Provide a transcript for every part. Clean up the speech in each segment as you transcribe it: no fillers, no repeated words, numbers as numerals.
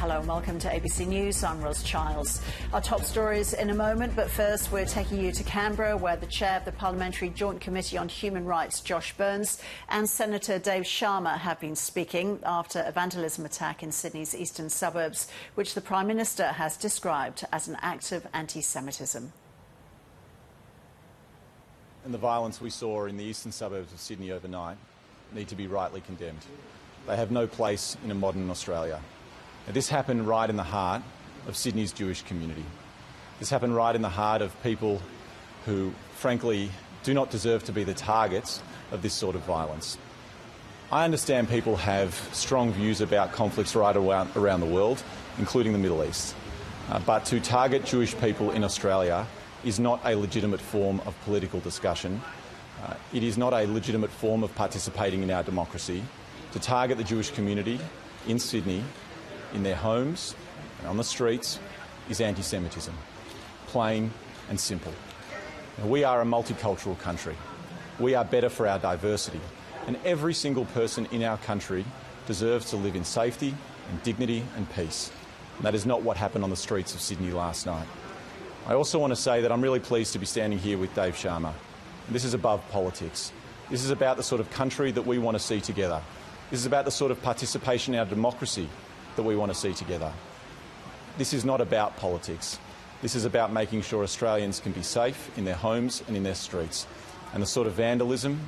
Hello and welcome to ABC News. I'm Ros Childs. Our top stories in a moment, but first we're taking you to Canberra, where the chair of the Parliamentary Joint Committee on Human Rights, Josh Burns, and Senator Dave Sharma have been speaking after a vandalism attack in Sydney's eastern suburbs, which the Prime Minister has described as an act of anti-Semitism. And the violence we saw in the eastern suburbs of Sydney overnight need to be rightly condemned. They have no place in a modern Australia. Now, this happened right in the heart of Sydney's Jewish community. This happened right in the heart of people who, frankly, do not deserve to be the targets of this sort of violence. I understand people have strong views about conflicts right around the world, including the Middle East. But to target Jewish people in Australia is not a legitimate form of political discussion. It is not a legitimate form of participating in our democracy. To target the Jewish community in Sydney, in their homes and on the streets, is anti-Semitism. Plain and simple. Now, we are a multicultural country. We are better for our diversity. And every single person in our country deserves to live in safety and dignity and peace. And that is not what happened on the streets of Sydney last night. I also want to say that I'm really pleased to be standing here with Dave Sharma. This is above politics. This is about the sort of country that we want to see together. This is about the sort of participation in our democracy that we want to see together. This is not about politics. This is about making sure Australians can be safe in their homes and in their streets. And the sort of vandalism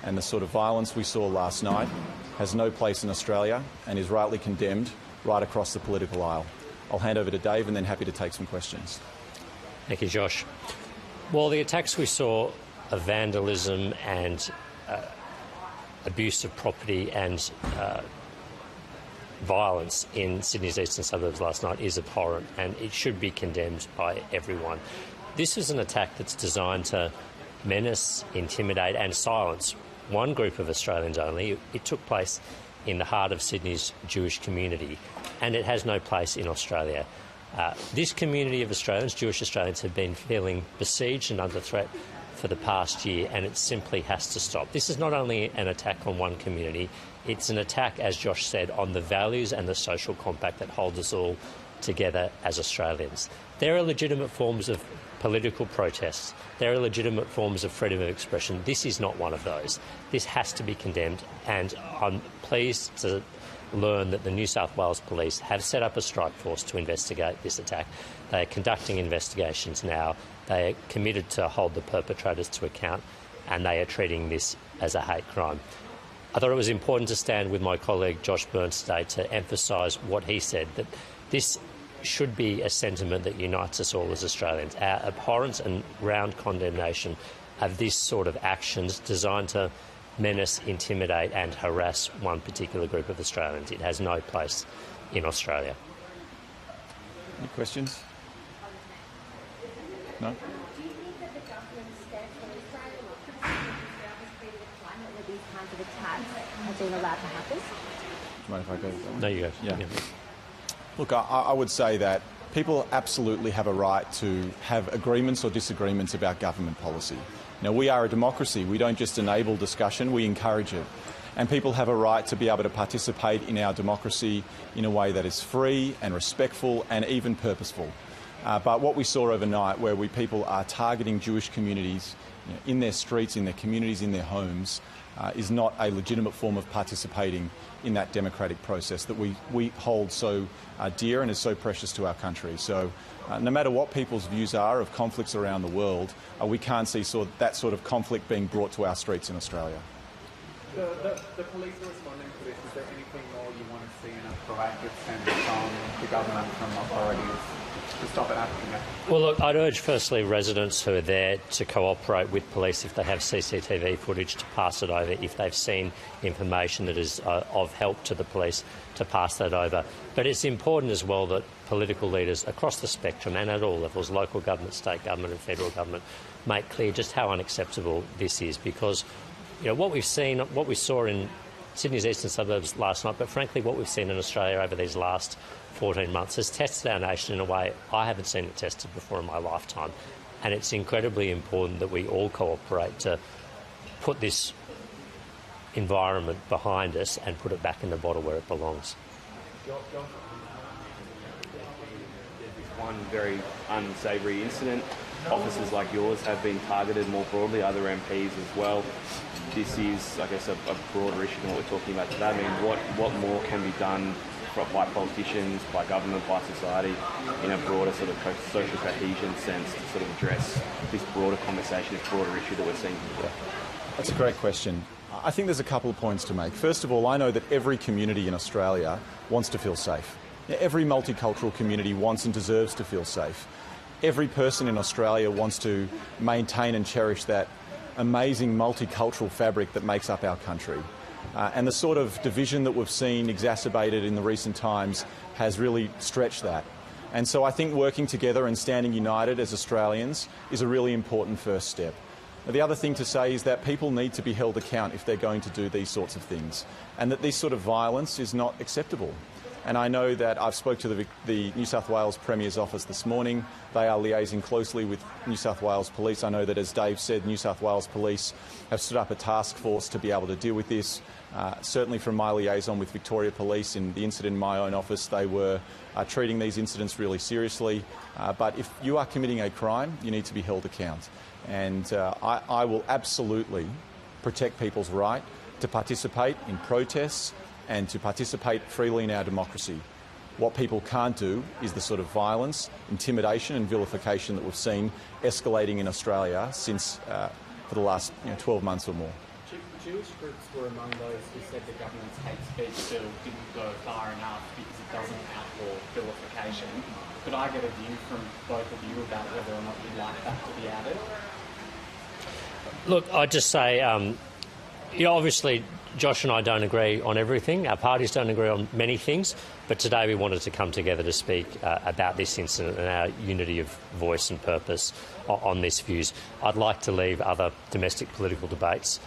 and the sort of violence we saw last night has no place in Australia and is rightly condemned right across the political aisle. I'll hand over to Dave and then happy to take some questions. Thank you, Josh. Well, the attacks we saw of vandalism and abuse of property and violence in Sydney's eastern suburbs last night is abhorrent, and it should be condemned by everyone. This is an attack that's designed to menace, intimidate and silence one group of Australians only. It took place in the heart of Sydney's Jewish community, and it has no place in Australia. This community of Australians, Jewish Australians, have been feeling besieged and under threat for the past year, and it simply has to stop. This is not only an attack on one community, it's an attack, as Josh said, on the values and the social compact that hold us all together as Australians. There are legitimate forms of political protests. There are legitimate forms of freedom of expression. This is not one of those. This has to be condemned, and I'm pleased to learn that the New South Wales Police have set up a strike force to investigate this attack. They are conducting investigations now. They are committed to hold the perpetrators to account, and they are treating this as a hate crime. I thought it was important to stand with my colleague Josh Burns today to emphasise what he said, that this should be a sentiment that unites us all as Australians. Our abhorrence and round condemnation of this sort of actions designed to menace, intimidate and harass one particular group of Australians. It has no place in Australia. Any questions? No? Do you think that the government's stance on Australia could create a climate where these kinds of attacks have been allowed to happen? Do you mind if I go? No, you go. Yeah. Look, I would say that people absolutely have a right to have agreements or disagreements about government policy. Now, we are a democracy. We don't just enable discussion, we encourage it. And people have a right to be able to participate in our democracy in a way that is free and respectful and even purposeful. But what we saw overnight, where people are targeting Jewish communities in their streets, in their communities, in their homes, is not a legitimate form of participating in that democratic process that we hold so dear and is so precious to our country. So no matter what people's views are of conflicts around the world, we can't see that sort of conflict being brought to our streets in Australia. The police are responding to this. Is there anything more you want to see in a proactive sense from the government, from authorities, to stop it happening? Well, look, I'd urge firstly residents who are there to cooperate with police if they have CCTV footage, to pass it over. If they've seen information that is of help to the police, to pass that over. But it's important as well that political leaders across the spectrum and at all levels, local government, state government and federal government, make clear just how unacceptable this is, because what we saw in Sydney's eastern suburbs last night, but frankly what we've seen in Australia over these last 14 months has tested our nation in a way I haven't seen it tested before in my lifetime. And it's incredibly important that we all cooperate to put this environment behind us and put it back in the bottle where it belongs. one very unsavoury incident. Officers like yours have been targeted more broadly, other MPs as well. This is, I guess, a broader issue than what we're talking about today. I mean, what more can be done by politicians, by government, by society, in a broader sort of social cohesion sense to sort of address this broader conversation, this broader issue that we're seeing here? That's a great question. I think there's a couple of points to make. First of all, I know that every community in Australia wants to feel safe. Every multicultural community wants and deserves to feel safe. Every person in Australia wants to maintain and cherish that amazing multicultural fabric that makes up our country. And the sort of division that we've seen exacerbated in the recent times has really stretched that. And so I think working together and standing united as Australians is a really important first step. The other thing to say is that people need to be held account if they're going to do these sorts of things, and that this sort of violence is not acceptable. And I know that I've spoke to the New South Wales Premier's office this morning. They are liaising closely with New South Wales Police. I know that, as Dave said, New South Wales Police have stood up a task force to be able to deal with this. Certainly from my liaison with Victoria Police in the incident in my own office, they were treating these incidents really seriously. But if you are committing a crime, you need to be held account. And I will absolutely protect people's right to participate in protests and to participate freely in our democracy. What people can't do is the sort of violence, intimidation and vilification that we've seen escalating in Australia since for the last 12 months or more. Jewish groups were among those who said the government's hate speech bill didn't go far enough because it doesn't outlaw vilification. Could I get a view from both of you about whether or not you'd like that to be added? Look, I'd just say, obviously Josh and I don't agree on everything. Our parties don't agree on many things. But today we wanted to come together to speak about this incident and our unity of voice and purpose on these views. I'd like to leave other domestic political debates,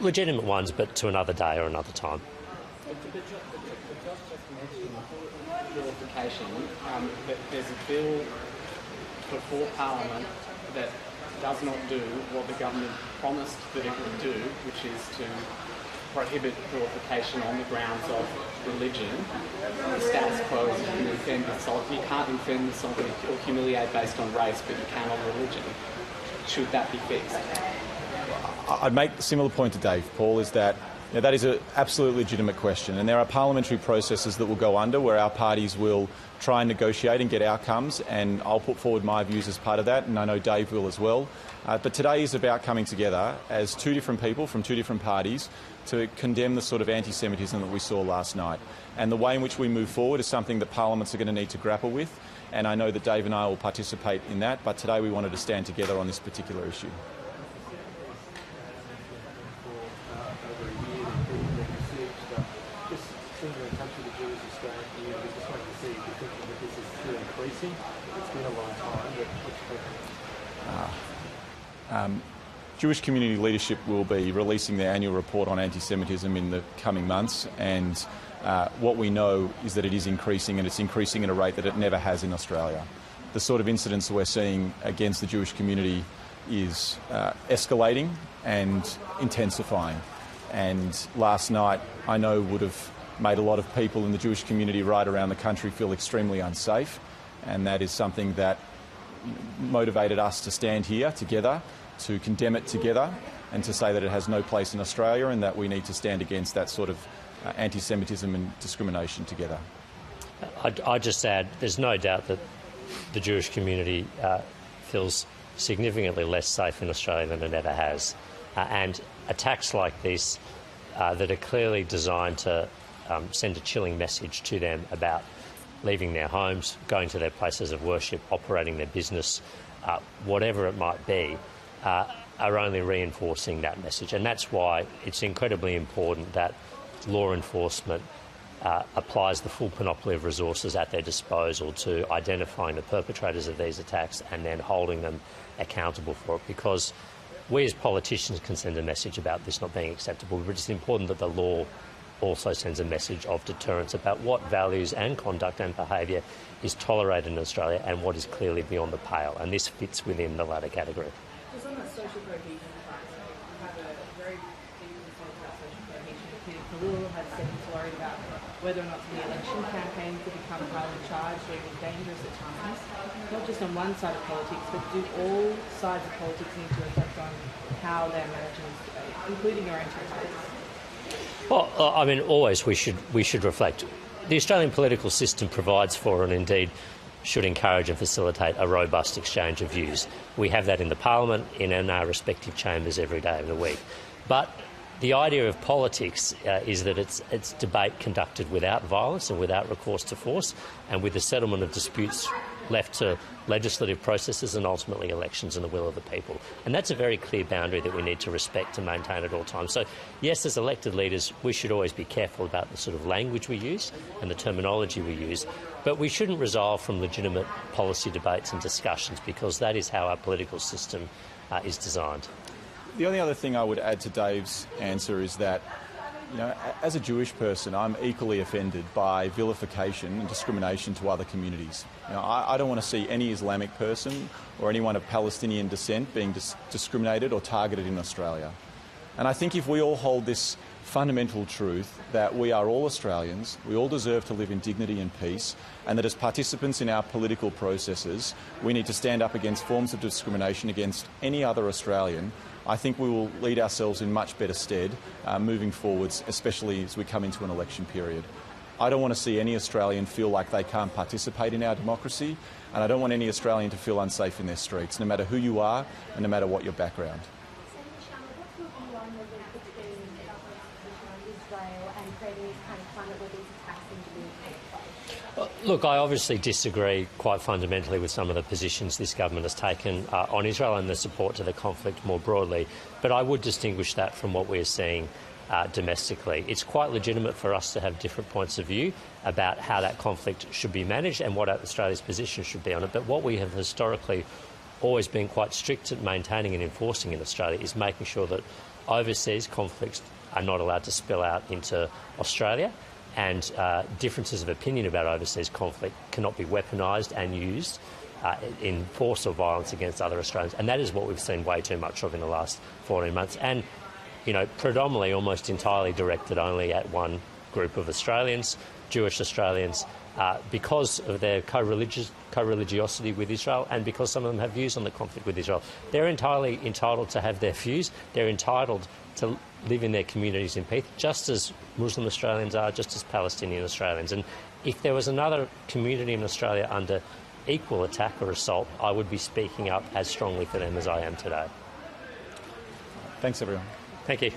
legitimate ones, but to another day or another time. But Josh just mentioned vilification. There's a bill before Parliament that does not do what the government promised that it would do, which is to prohibit vilification on the grounds of religion. The status quo is you can't offend, insult or humiliate based on race, but you can on religion. Should that be fixed? I'd make a similar point to Dave, Paul, is that that is an absolutely legitimate question, and there are parliamentary processes that will go under where our parties will try and negotiate and get outcomes, and I'll put forward my views as part of that, and I know Dave will as well. But today is about coming together as two different people from two different parties to condemn the sort of anti-Semitism that we saw last night. And the way in which we move forward is something that parliaments are going to need to grapple with, and I know that Dave and I will participate in that, but today we wanted to stand together on this particular issue. Jewish community leadership will be releasing their annual report on anti-Semitism in the coming months, and what we know is that it is increasing, and it's increasing at a rate that it never has in Australia. The sort of incidents that we're seeing against the Jewish community is escalating and intensifying. And last night, I know, would have made a lot of people in the Jewish community right around the country feel extremely unsafe, and that is something that motivated us to stand here together, to condemn it together, and to say that it has no place in Australia and that we need to stand against that sort of anti-Semitism and discrimination together. I'd just add, there's no doubt that the Jewish community feels significantly less safe in Australia than it ever has. And attacks like this that are clearly designed to send a chilling message to them about leaving their homes, going to their places of worship, operating their business, whatever it might be, are only reinforcing that message. And that's why it's incredibly important that law enforcement applies the full panoply of resources at their disposal to identifying the perpetrators of these attacks and then holding them accountable for it, because we as politicians can send a message about this not being acceptable, but it's important that the law also sends a message of deterrence about what values and conduct and behaviour is tolerated in Australia and what is clearly beyond the pale, and this fits within the latter category. Just on that social cohesion front, you have a very big concern about social cohesion. Will has said he's worried about whether or not the election campaign could become highly charged or even dangerous at times, not just on one side of politics, but do all sides of politics need to reflect on how they're managing this debate, including your own two parties? Well, I mean, always we should reflect. The Australian political system provides for, and indeed should encourage and facilitate, a robust exchange of views. We have that in the Parliament, in our respective chambers every day of the week. But the idea of politics is that it's debate conducted without violence and without recourse to force, and with the settlement of disputes left to legislative processes and ultimately elections and the will of the people. And that's a very clear boundary that we need to respect and maintain at all times. So, yes, as elected leaders, we should always be careful about the sort of language we use and the terminology we use, but we shouldn't resolve from legitimate policy debates and discussions, because that is how our political system is designed. The only other thing I would add to Dave's answer is that, as a Jewish person, I'm equally offended by vilification and discrimination to other communities. I don't want to see any Islamic person or anyone of Palestinian descent being discriminated or targeted in Australia. And I think if we all hold this fundamental truth that we are all Australians, we all deserve to live in dignity and peace, and that as participants in our political processes, we need to stand up against forms of discrimination against any other Australian, I think we will lead ourselves in much better stead moving forwards, especially as we come into an election period. I don't want to see any Australian feel like they can't participate in our democracy, and I don't want any Australian to feel unsafe in their streets, no matter who you are and no matter what your background. Sharma, what's your view on the link between the government's position on Israel and creating this kind of climate where these attacks seem to be taking place? Look, I obviously disagree quite fundamentally with some of the positions this government has taken on Israel and the support to the conflict more broadly, but I would distinguish that from what we're seeing domestically. It's quite legitimate for us to have different points of view about how that conflict should be managed and what Australia's position should be on it, but what we have historically always been quite strict at maintaining and enforcing in Australia is making sure that overseas conflicts are not allowed to spill out into Australia, and differences of opinion about overseas conflict cannot be weaponised and used in force or violence against other Australians. And that is what we've seen way too much of in the last 14 months. And, predominantly, almost entirely directed only at one group of Australians, Jewish Australians, because of their co-religiosity with Israel and because some of them have views on the conflict with Israel. They're entirely entitled to have their views. They're entitled to live in their communities in peace, just as Muslim Australians are, just as Palestinian Australians. And if there was another community in Australia under equal attack or assault, I would be speaking up as strongly for them as I am today. Thanks, everyone. Thank you.